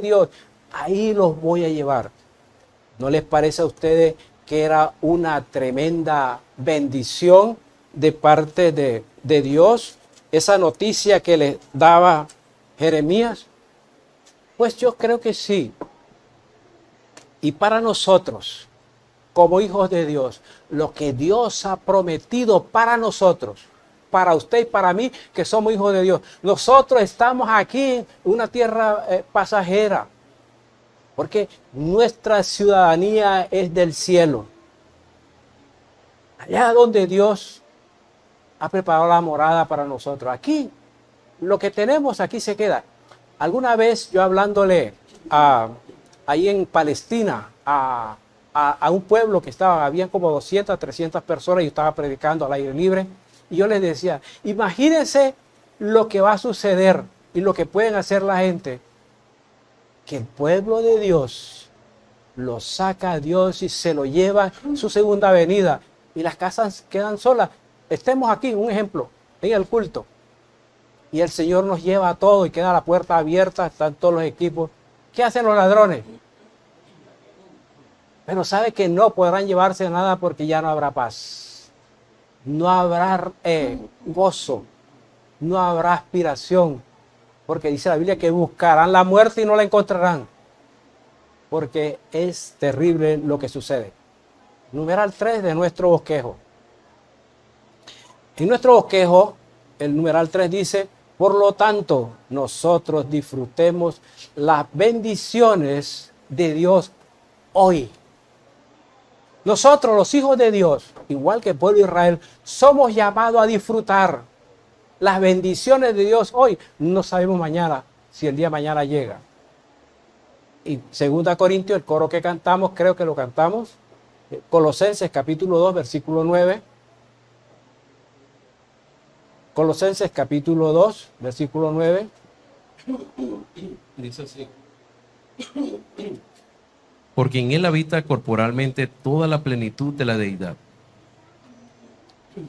Dios, ahí los voy a llevar. ¿No les parece a ustedes que era una tremenda bendición de parte de Dios esa noticia que le daba Jeremías? Pues yo creo que sí. Y para nosotros, como hijos de Dios, lo que Dios ha prometido para nosotros, para usted y para mí que somos hijos de Dios. Nosotros estamos aquí en una tierra pasajera, porque nuestra ciudadanía es del cielo. Allá donde Dios ha preparado la morada para nosotros. Aquí, lo que tenemos aquí se queda. Alguna vez yo hablándole ahí en Palestina a un pueblo que habían como 200, 300 personas, y yo estaba predicando al aire libre, y yo les decía, imagínense lo que va a suceder y lo que pueden hacer la gente, que el pueblo de Dios lo saca a Dios y se lo lleva en su segunda venida, y las casas quedan solas. Estemos aquí, un ejemplo, en el culto, y el Señor nos lleva a todo y queda la puerta abierta, están todos los equipos. ¿Qué hacen los ladrones? Pero sabe que no podrán llevarse nada porque ya no habrá paz. No habrá gozo. No habrá aspiración. Porque dice la Biblia que buscarán la muerte y no la encontrarán. Porque es terrible lo que sucede. Numeral 3 de nuestro bosquejo. En nuestro bosquejo, el numeral 3 dice, por lo tanto, nosotros disfrutemos las bendiciones de Dios hoy. Nosotros, los hijos de Dios, igual que el pueblo de Israel, somos llamados a disfrutar las bendiciones de Dios hoy. No sabemos mañana si el día de mañana llega. Y 2 Corintios, el coro que cantamos, creo que lo cantamos, Colosenses capítulo 2, versículo 9. Colosenses capítulo 2, versículo 9. Dice así. Porque en él habita corporalmente toda la plenitud de la deidad.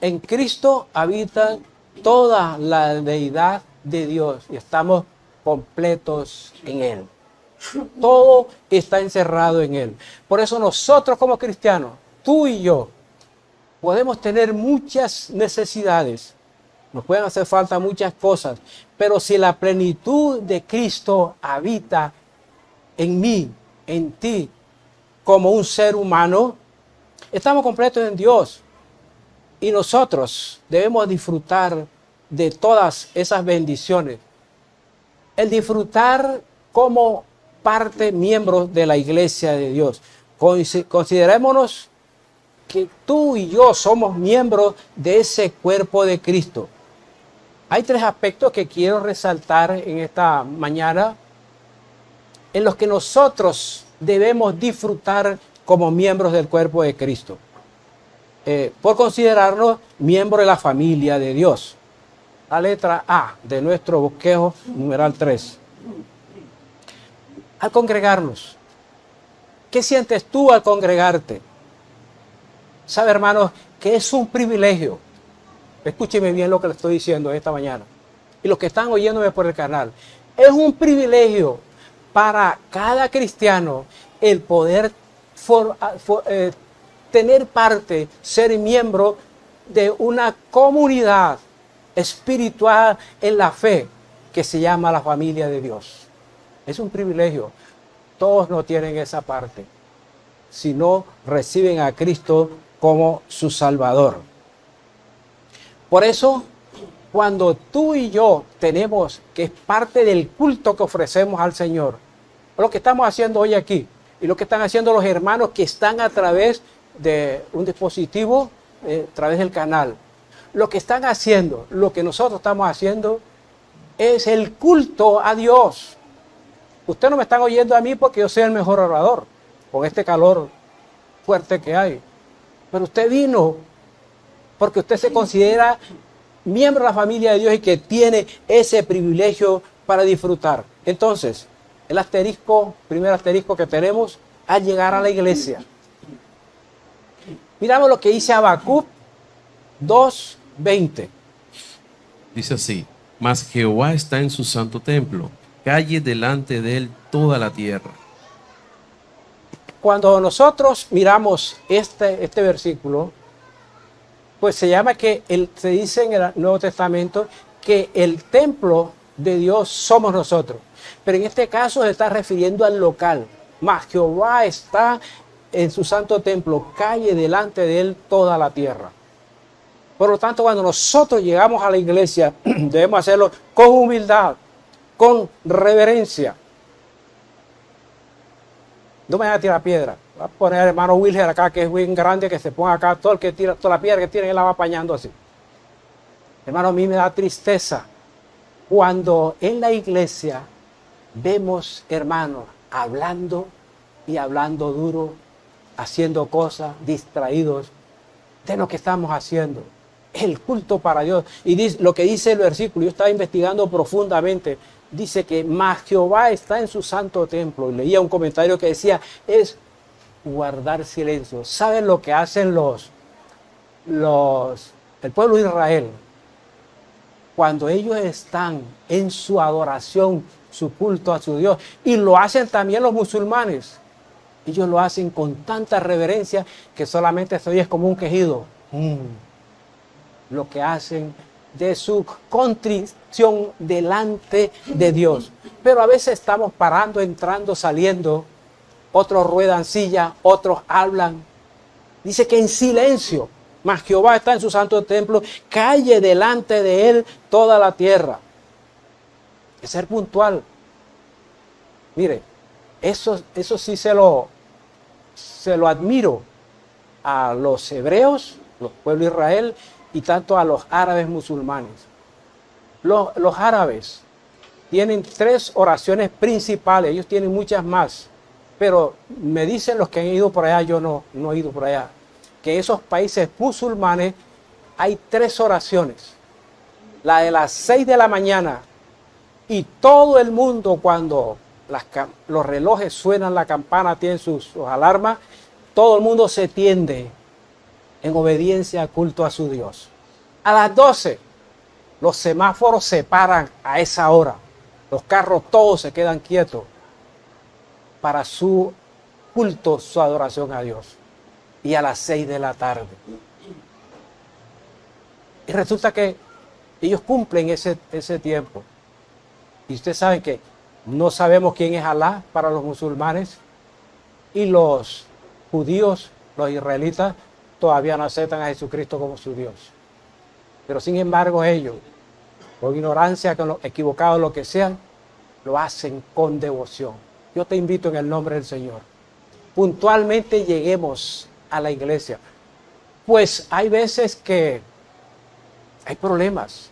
En Cristo habita toda la deidad de Dios y estamos completos en Él. Todo está encerrado en Él. Por eso nosotros como cristianos, tú y yo, podemos tener muchas necesidades. Nos pueden hacer falta muchas cosas. Pero si la plenitud de Cristo habita en mí, en ti, como un ser humano, estamos completos en Dios. Y nosotros debemos disfrutar de todas esas bendiciones. El disfrutar como parte, miembros de la iglesia de Dios. Considerémonos que tú y yo somos miembros de ese cuerpo de Cristo. Hay 3 aspectos que quiero resaltar en esta mañana, en los que nosotros debemos disfrutar como miembros del cuerpo de Cristo. Por considerarnos miembros de la familia de Dios. La letra A de nuestro bosquejo, numeral 3. Al congregarnos, ¿qué sientes tú al congregarte? Sabe, hermanos, que es un privilegio. Escúcheme bien lo que le estoy diciendo esta mañana. Y los que están oyéndome por el canal. Es un privilegio para cada cristiano el poder tener parte, ser miembro de una comunidad espiritual en la fe que se llama la familia de Dios. Es un privilegio. Todos no tienen esa parte, si no reciben a Cristo como su Salvador. Por eso, cuando tú y yo tenemos, que es parte del culto que ofrecemos al Señor, lo que estamos haciendo hoy aquí, y lo que están haciendo los hermanos que están a través de un dispositivo, a través del canal, lo que están haciendo, lo que nosotros estamos haciendo, es el culto a Dios. Ustedes no me están oyendo a mí porque yo soy el mejor orador, con este calor fuerte que hay. Pero usted vino porque usted se considera miembro de la familia de Dios y que tiene ese privilegio para disfrutar. Entonces, el asterisco, primer asterisco que tenemos al llegar a la iglesia. Miramos lo que dice Habacuc 2:20. Dice así, mas Jehová está en su santo templo, calle delante de él toda la tierra. Cuando nosotros miramos este versículo, pues se llama se dice en el Nuevo Testamento que el templo de Dios somos nosotros. Pero en este caso se está refiriendo al local. Mas Jehová está en su santo templo, calle delante de él toda la tierra. Por lo tanto, cuando nosotros llegamos a la iglesia, debemos hacerlo con humildad, con reverencia. No me van a tirar piedra. Voy a poner al hermano Wilger acá, que es bien grande, que se ponga acá. Todo el que tira, toda la piedra que tiene, él la va apañando así. Hermano, a mí me da tristeza cuando en la iglesia vemos hermanos hablando y hablando duro, haciendo cosas, distraídos de lo que estamos haciendo. El culto para Dios. Y dice, lo que dice el versículo, yo estaba investigando profundamente, dice que más Jehová está en su santo templo. Y leía un comentario que decía, es guardar silencio. ¿Saben lo que hacen el pueblo de Israel? Cuando ellos están en su adoración, su culto a su Dios, y lo hacen también los musulmanes, ellos lo hacen con tanta reverencia que solamente se oye como un quejido. Lo que hacen de su contrición delante de Dios. Pero a veces estamos parando, entrando, saliendo, otros ruedan silla, otros hablan. Dice que en silencio, mas Jehová está en su santo templo, calle delante de él toda la tierra. Es ser puntual. Mire, eso sí se lo admiro a los hebreos, los pueblos de Israel, y tanto a los árabes musulmanes. Los árabes tienen 3 oraciones principales, ellos tienen muchas más, pero me dicen los que han ido por allá, yo no he ido por allá, que en esos países musulmanes hay 3 oraciones. La de las 6 de la mañana, y todo el mundo cuando los relojes suenan, la campana tiene sus alarmas, todo el mundo se tiende en obediencia, culto a su Dios. A las 12, los semáforos se paran a esa hora. Los carros todos se quedan quietos para su culto, su adoración a Dios. Y a las 6 de la tarde. Y resulta que ellos cumplen ese tiempo. Y ustedes saben que no sabemos quién es Alá para los musulmanes. Y los judíos, los israelitas, todavía no aceptan a Jesucristo como su Dios. Pero sin embargo ellos, con ignorancia, equivocados, lo que sean, lo hacen con devoción. Yo te invito en el nombre del Señor. Puntualmente lleguemos a la iglesia. Pues hay veces que hay problemas,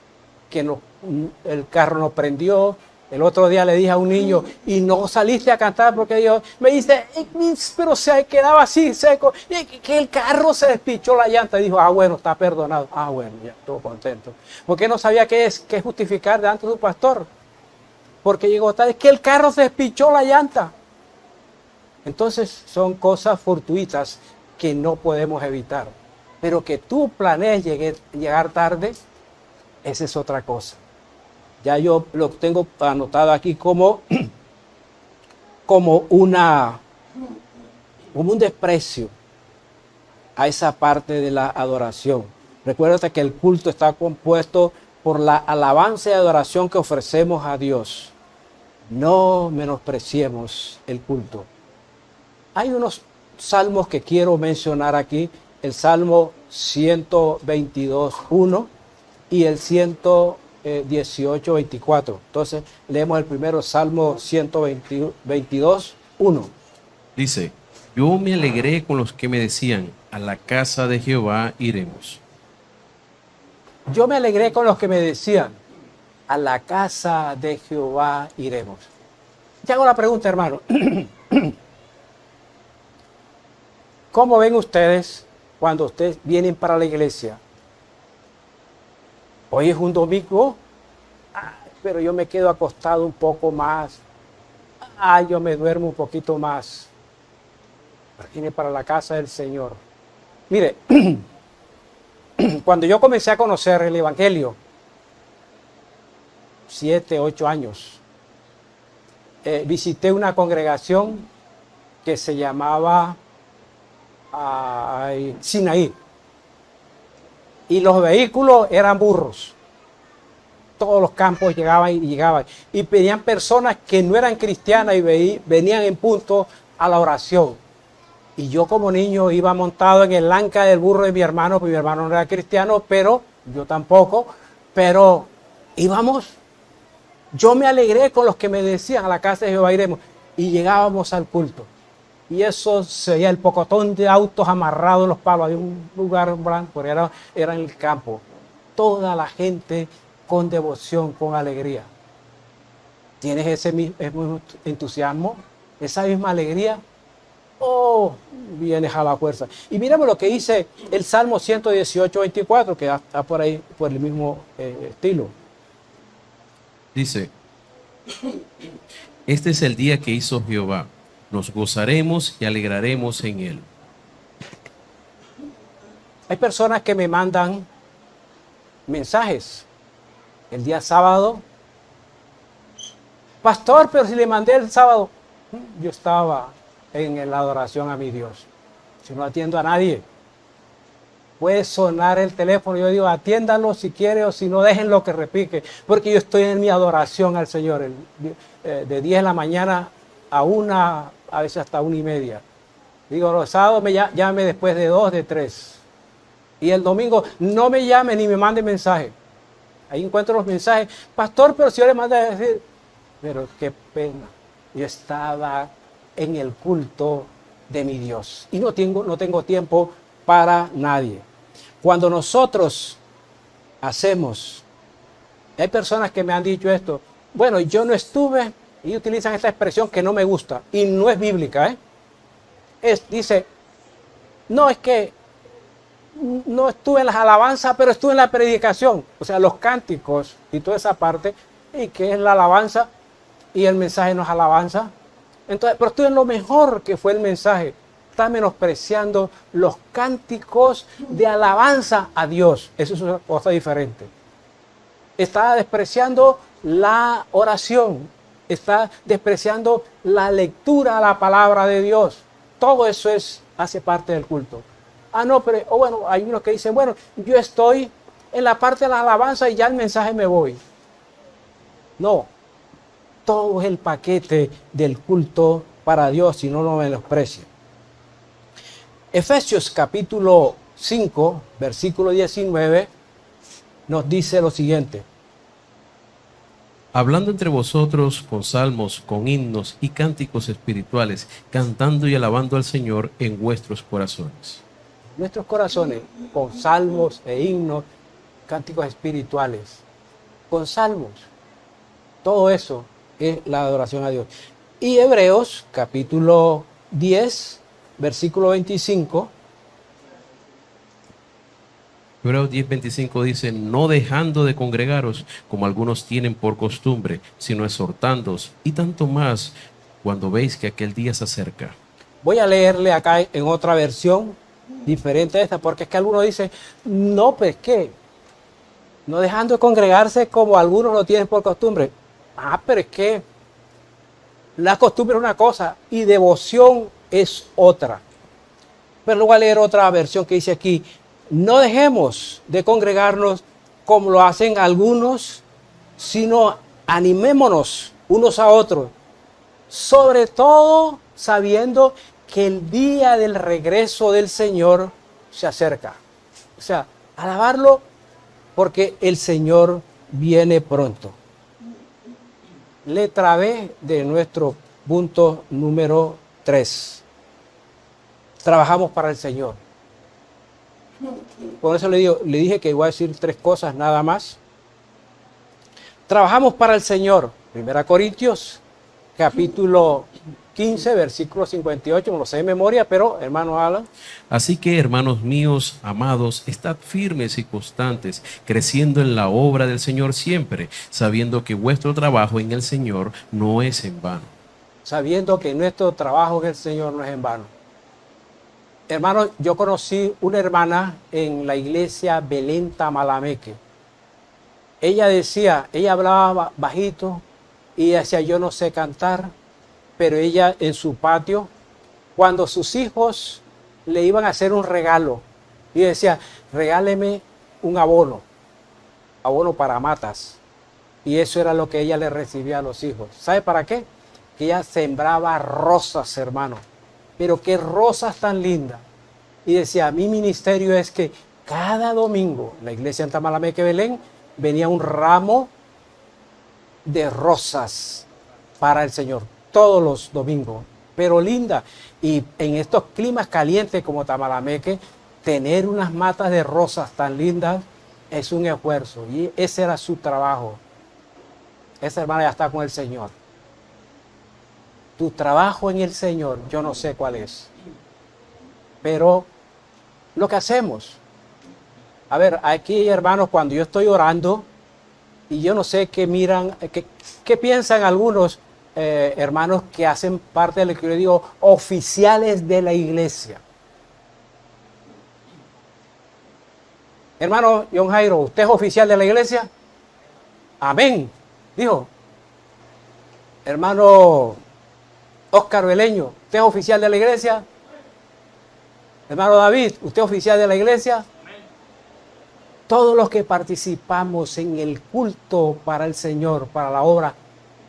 que el carro no prendió. El otro día le dije a un niño, y no saliste a cantar porque Dios me dice, pero se quedaba así seco, que el carro se despichó la llanta. Y dijo, bueno, está perdonado. Bueno, ya estuvo contento. Porque no sabía qué justificar delante de su pastor. Porque llegó tarde, es que el carro se despichó la llanta. Entonces son cosas fortuitas que no podemos evitar. Pero que tú planees llegar tarde, esa es otra cosa. Ya yo lo tengo anotado aquí como un desprecio a esa parte de la adoración. Recuerda que el culto está compuesto por la alabanza y adoración que ofrecemos a Dios. No menospreciemos el culto. Hay unos salmos que quiero mencionar aquí. El Salmo 122.1 y el 118.24. Entonces, leemos el primero, Salmo 122.1. Dice, yo me alegré con los que me decían, a la casa de Jehová iremos. Yo me alegré con los que me decían, a la casa de Jehová iremos. Te hago la pregunta, hermano. ¿Cómo ven ustedes cuando ustedes vienen para la iglesia? Hoy es un domingo, pero yo me quedo acostado un poco más. Yo me duermo un poquito más. Viene para la casa del Señor. Mire, cuando yo comencé a conocer el Evangelio, 7, 8 años, visité una congregación que se llamaba Sinaí. Y los vehículos eran burros. Todos los campos llegaban. Y venían personas que no eran cristianas y venían en punto a la oración. Y yo como niño iba montado en el anca del burro de mi hermano, porque mi hermano no era cristiano, pero yo tampoco, pero íbamos. Yo me alegré con los que me decían, a la casa de Jehová iremos, y llegábamos al culto. Y eso se veía el pocotón de autos amarrados en los palos. Había un lugar blanco, era en el campo. Toda la gente con devoción, con alegría. ¿Tienes ese mismo entusiasmo? ¿Esa misma alegría? Oh, vienes a la fuerza. Y miremos lo que dice el Salmo 118, 24, que está por ahí, por el mismo estilo. Dice, este es el día que hizo Jehová. Nos gozaremos y alegraremos en él. Hay personas que me mandan mensajes el día sábado. Pastor, pero si le mandé el sábado, yo estaba en la adoración a mi Dios. Si no atiendo a nadie, puede sonar el teléfono. Yo digo, atiéndalo si quiere o si no, déjenlo que repique. Porque yo estoy en mi adoración al Señor. De 10 de la mañana a 1, a veces hasta 1:30. Digo, los sábados llame después de 2, de 3. Y el domingo no me llame ni me mande mensaje. Ahí encuentro los mensajes. Pastor, pero si yo le mando a decir, pero qué pena. Yo estaba en el culto de mi Dios. Y no tengo tiempo para nadie. Cuando nosotros hacemos, hay personas que me han dicho esto, bueno, yo no estuve, y utilizan esta expresión que no me gusta, y no es bíblica, dice, no, es que no estuve en las alabanzas, pero estuve en la predicación, o sea, los cánticos y toda esa parte, y que es la alabanza, y el mensaje no es alabanza. Entonces, pero estuve en lo mejor que fue el mensaje. Está menospreciando los cánticos de alabanza a Dios. Eso es una cosa diferente. Está despreciando la oración. Está despreciando la lectura a la palabra de Dios. Todo eso hace parte del culto. No, pero bueno, hay unos que dicen, bueno, yo estoy en la parte de la alabanza y ya el mensaje me voy. No. Todo es el paquete del culto para Dios, si no lo menosprecia. Efesios capítulo 5, versículo 19, nos dice lo siguiente. Hablando entre vosotros con salmos, con himnos y cánticos espirituales, cantando y alabando al Señor en vuestros corazones. Nuestros corazones, con salmos e himnos, cánticos espirituales, con salmos, todo eso es la adoración a Dios. Y Hebreos capítulo 10, versículo 25. Hebreos 10:25 dice, no dejando de congregaros como algunos tienen por costumbre, sino exhortándoos, y tanto más cuando veis que aquel día se acerca. Voy a leerle acá en otra versión diferente a esta, porque es que algunos dicen, no, pues ¿qué? No dejando de congregarse como algunos lo tienen por costumbre. Pero es que la costumbre es una cosa y devoción es otra. Pero luego voy a leer otra versión que dice aquí, no dejemos de congregarnos como lo hacen algunos, sino animémonos unos a otros, sobre todo sabiendo que el día del regreso del Señor se acerca. O sea, alabarlo porque el Señor viene pronto. Letra B de nuestro punto número 3. Trabajamos para el Señor. Por eso le dije que iba a decir 3 cosas nada más. Trabajamos para el Señor. 1 Corintios, capítulo 15, versículo 58, no lo sé de memoria, pero hermano Alan. Así que, hermanos míos, amados, estad firmes y constantes, creciendo en la obra del Señor siempre, sabiendo que vuestro trabajo en el Señor no es en vano. Sabiendo que nuestro trabajo en el Señor no es en vano. Hermanos, yo conocí una hermana en la iglesia Belén Tamalameque. Ella hablaba bajito y decía, yo no sé cantar, pero ella en su patio, cuando sus hijos le iban a hacer un regalo, y decía, regáleme un abono para matas. Y eso era lo que ella le recibía a los hijos. ¿Sabe para qué? Que ella sembraba rosas, hermano. pero qué rosas tan lindas. Y decía, mi ministerio es que cada domingo, en la iglesia en Tamalameque, Belén, venía un ramo de rosas para el Señor, todos los domingos, pero linda. Y en estos climas calientes como Tamalameque, tener unas matas de rosas tan lindas es un esfuerzo. Y ese era su trabajo. Esa hermana ya está con el Señor. Tu trabajo en el Señor, yo no sé cuál es. Pero lo que hacemos. A ver, aquí hermanos, cuando yo estoy orando, y yo no sé qué miran, qué piensan algunos hermanos que hacen parte de lo que yo digo, oficiales de la iglesia. Hermano John Jairo, ¿usted es oficial de la iglesia? Amén, dijo. Hermano Oscar Beleño, ¿usted es oficial de la iglesia? Hermano David, ¿usted es oficial de la iglesia? Todos los que participamos en el culto para el Señor, para la obra,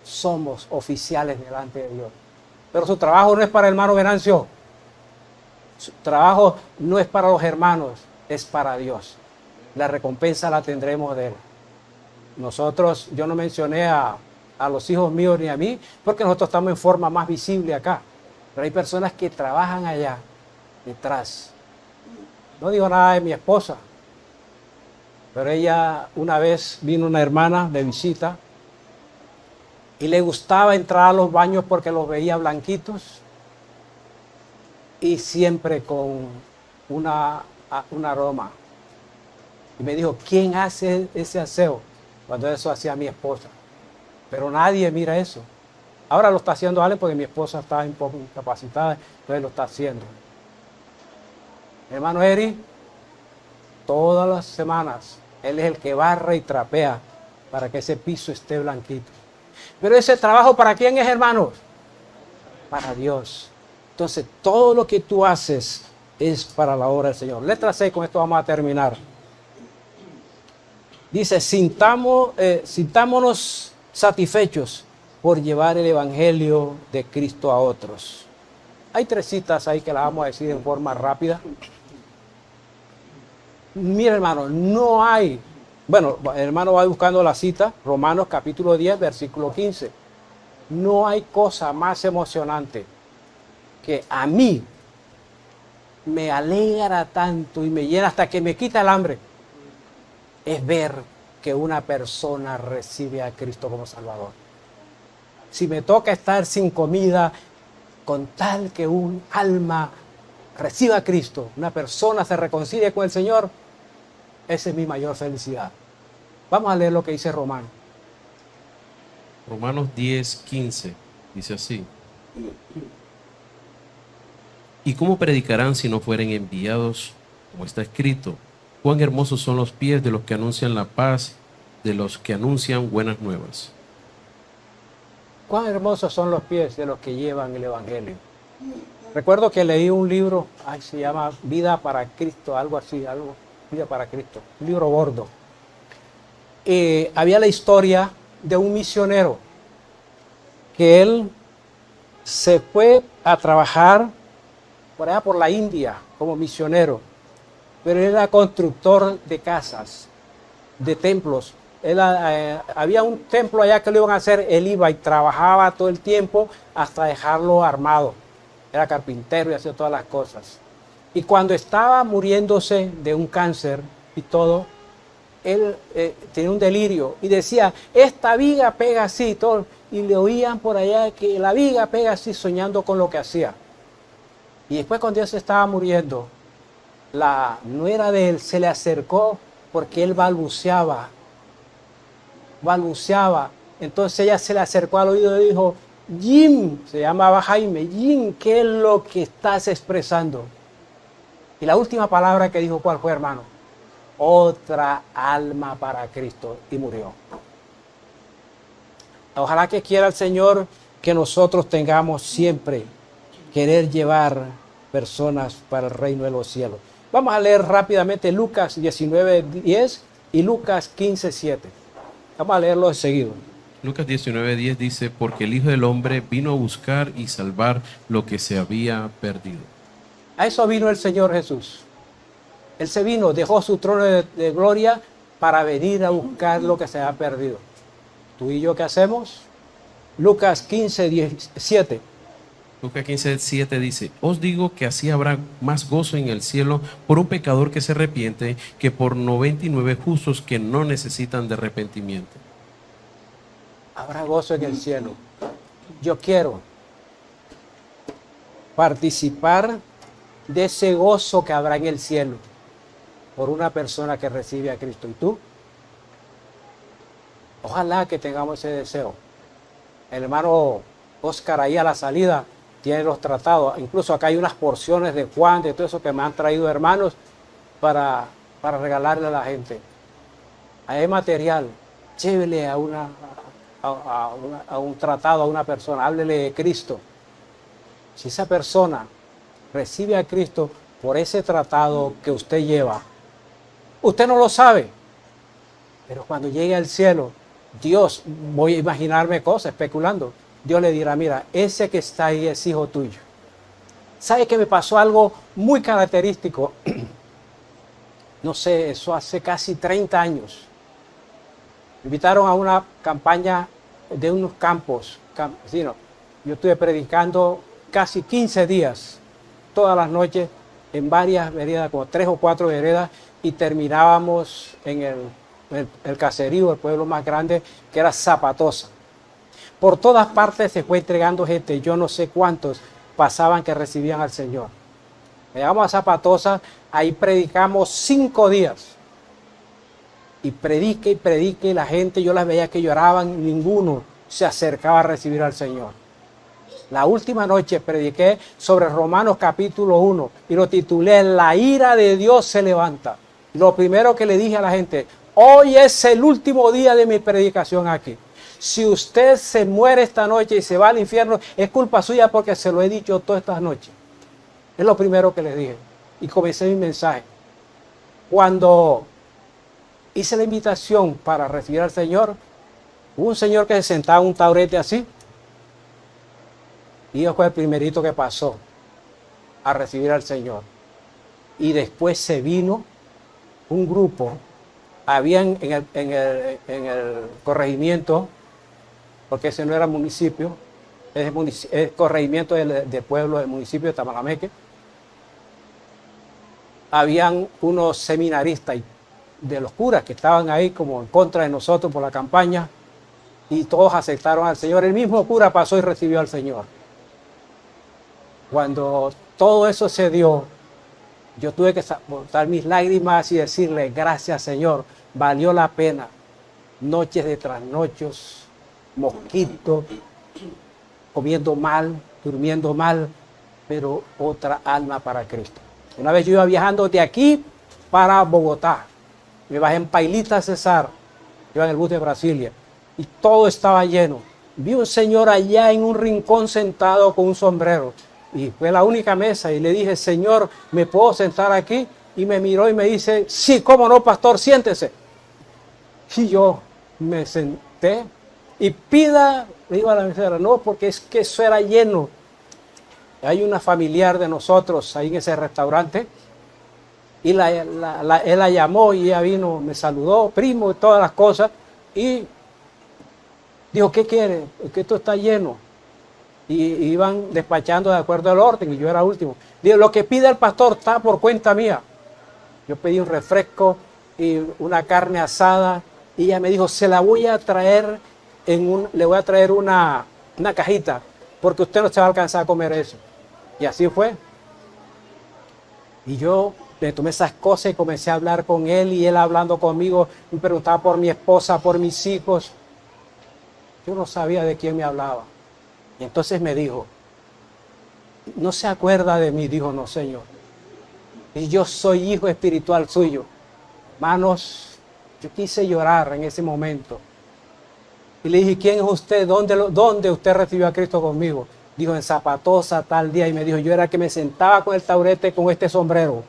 somos oficiales delante de Dios. Pero su trabajo no es para el hermano Venancio. Su trabajo no es para los hermanos, es para Dios. La recompensa la tendremos de Él. Nosotros, yo no mencioné a los hijos míos ni a mí, porque nosotros estamos en forma más visible acá. Pero hay personas que trabajan allá, detrás. No digo nada de mi esposa. Pero ella, una vez vino una hermana de visita y le gustaba entrar a los baños porque los veía blanquitos y siempre con un aroma. Y me dijo, ¿quién hace ese aseo? Cuando eso hacía mi esposa. Pero nadie mira eso. Ahora lo está haciendo Ale porque mi esposa está un poco incapacitada, entonces lo está haciendo. Hermano Eri, todas las semanas él es el que barre y trapea para que ese piso esté blanquito. Pero ese trabajo, ¿para quién es, hermanos? Para Dios. Entonces, todo lo que tú haces es para la obra del Señor. Letra C, con esto vamos a terminar. Dice, sintámonos satisfechos por llevar el evangelio de Cristo a otros. Hay 3 citas ahí que las vamos a decir en forma rápida. Mira, hermano, no hay, bueno, el hermano va buscando la cita, Romanos capítulo 10, versículo 15. No hay cosa más emocionante que a mí me alegra tanto y me llena hasta que me quita el hambre. Es ver que una persona recibe a Cristo como Salvador. Si me toca estar sin comida, con tal que un alma reciba a Cristo, una persona se reconcilie con el Señor, esa es mi mayor felicidad. Vamos a leer lo que dice Romanos. Romanos 10, 15, dice así. ¿Y cómo predicarán si no fueren enviados? Como está escrito, cuán hermosos son los pies de los que anuncian la paz, de los que anuncian buenas nuevas. Cuán hermosos son los pies de los que llevan el Evangelio. Recuerdo que leí un libro, se llama Vida para Cristo, algo así, Vida para Cristo, un libro gordo. Había la historia de un misionero que él se fue a trabajar por allá por la India como misionero, pero él era constructor de casas, de templos. Había un templo allá que lo iban a hacer, él iba y trabajaba todo el tiempo hasta dejarlo armado. Era carpintero y hacía todas las cosas. Y cuando estaba muriéndose de un cáncer y todo, él tenía un delirio y decía, esta viga pega así, todo, y le oían por allá que la viga pega así, soñando con lo que hacía. Y después cuando él se estaba muriendo, la nuera de él se le acercó porque él balbuceaba. Entonces ella se le acercó al oído y dijo, Jim, se llamaba Jaime, Jim, ¿qué es lo que estás expresando? Y la última palabra que dijo, ¿cuál fue, hermano? Otra alma para Cristo, y murió. Ojalá que quiera el Señor que nosotros tengamos siempre querer llevar personas para el reino de los cielos. Vamos a leer rápidamente Lucas 19:10 y Lucas 15:7. Vamos a leerlo de seguido. Lucas 19:10 dice, porque el Hijo del Hombre vino a buscar y salvar lo que se había perdido. A eso vino el Señor Jesús. Él se vino, dejó su trono de gloria para venir a buscar lo que se ha perdido. ¿Tú y yo qué hacemos? Lucas 15:17. Lucas 15:7 dice, os digo que así habrá más gozo en el cielo por un pecador que se arrepiente que por 99 justos que no necesitan de arrepentimiento. Habrá gozo en el cielo. Yo quiero participar de ese gozo que habrá en el cielo por una persona que recibe a Cristo. ¿Y tú? Ojalá que tengamos ese deseo. El hermano Oscar ahí a la salida tiene los tratados. Incluso acá hay unas porciones de Juan, de todo eso que me han traído hermanos para regalarle a la gente. Hay material. Llévele a un tratado a una persona. Háblele de Cristo. Si esa persona recibe a Cristo por ese tratado que usted lleva, usted no lo sabe, pero cuando llegue al cielo, Dios, voy a imaginarme cosas, especulando, Dios le dirá, mira, ese que está ahí es hijo tuyo. ¿Sabe que me pasó algo muy característico? No sé, eso hace casi 30 años. Me invitaron a una campaña de unos campos campesinos. Yo estuve predicando casi 15 días, todas las noches, en varias veredas, como 3 o 4 veredas, y terminábamos en el caserío, el pueblo más grande, que era Zapatosa. Por todas partes se fue entregando gente, yo no sé cuántos pasaban que recibían al Señor. Llegamos a Zapatosa, ahí predicamos 5 días. Y predique, y la gente, yo las veía que lloraban, y ninguno se acercaba a recibir al Señor. La última noche prediqué sobre Romanos capítulo 1 y lo titulé La ira de Dios se levanta. Lo primero que le dije a la gente, hoy es el último día de mi predicación aquí. Si usted se muere esta noche y se va al infierno, es culpa suya porque se lo he dicho todas estas noches. Es lo primero que les dije. Y comencé mi mensaje. Cuando hice la invitación para recibir al Señor, hubo un señor que se sentaba en un taburete así. Y yo fue el primerito que pasó a recibir al Señor. Y después se vino un grupo. Habían en el corregimiento, porque ese no era municipio, es corregimiento del pueblo del municipio de Tamalameque. Habían unos seminaristas de los curas que estaban ahí como en contra de nosotros por la campaña, y todos aceptaron al Señor. El mismo cura pasó y recibió al Señor. Cuando todo eso se dio, yo tuve que botar mis lágrimas y decirle, gracias Señor, valió la pena. Noches de trasnochos, mosquitos, comiendo mal, durmiendo mal, pero otra alma para Cristo. Una vez yo iba viajando de aquí para Bogotá, me bajé en Pailita Cesar, iba en el bus de Brasilia, y todo estaba lleno. Vi un señor allá en un rincón sentado con un sombrero, y fue la única mesa, y le dije, Señor, ¿me puedo sentar aquí? Y me miró y me dice, sí, cómo no, pastor, siéntese. Y yo me senté, y le digo a la mesera, no, porque es que eso era lleno. Hay una familiar de nosotros ahí en ese restaurante, y él la llamó y ella vino, me saludó, primo, y todas las cosas, y dijo, ¿qué quiere? Es que esto está lleno. Y iban despachando de acuerdo al orden, y yo era último. Digo, lo que pide el pastor está por cuenta mía. Yo pedí un refresco y una carne asada, y ella me dijo, se la voy a traer le voy a traer una cajita, porque usted no se va a alcanzar a comer eso. Y así fue. Y yo le tomé esas cosas y comencé a hablar con él, y él hablando conmigo, me preguntaba por mi esposa, por mis hijos. Yo no sabía de quién me hablaba. Y entonces me dijo, no se acuerda de mí, dijo, no Señor. Y yo soy hijo espiritual suyo. Hermanos, yo quise llorar en ese momento. Y le dije, ¿quién es usted? ¿Dónde usted recibió a Cristo conmigo? Dijo, en Zapatosa tal día. Y me dijo, yo era el que me sentaba con el taburete con este sombrero.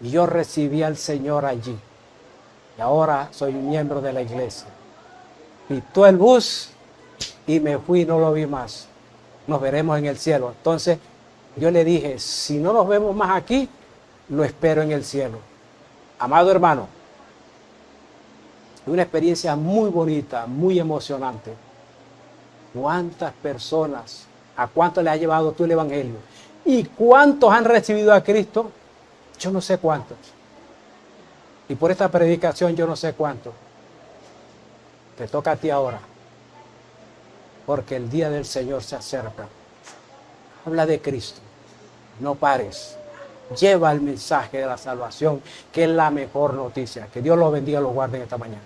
Y yo recibí al Señor allí. Y ahora soy un miembro de la iglesia. pitó el bus y me fui, no lo vi más. Nos veremos en el cielo. Entonces yo le dije, si no nos vemos más aquí, lo espero en el cielo. Amado hermano, una experiencia muy bonita, muy emocionante. ¿Cuántas personas, a cuántos le ha llevado tú el evangelio? ¿Y cuántos han recibido a Cristo? Yo no sé cuántos. Y por esta predicación yo no sé cuántos. Te toca a ti ahora. Porque el día del Señor se acerca. Habla de Cristo. No pares. Lleva el mensaje de la salvación, que es la mejor noticia. Que Dios los bendiga y los guarde en esta mañana.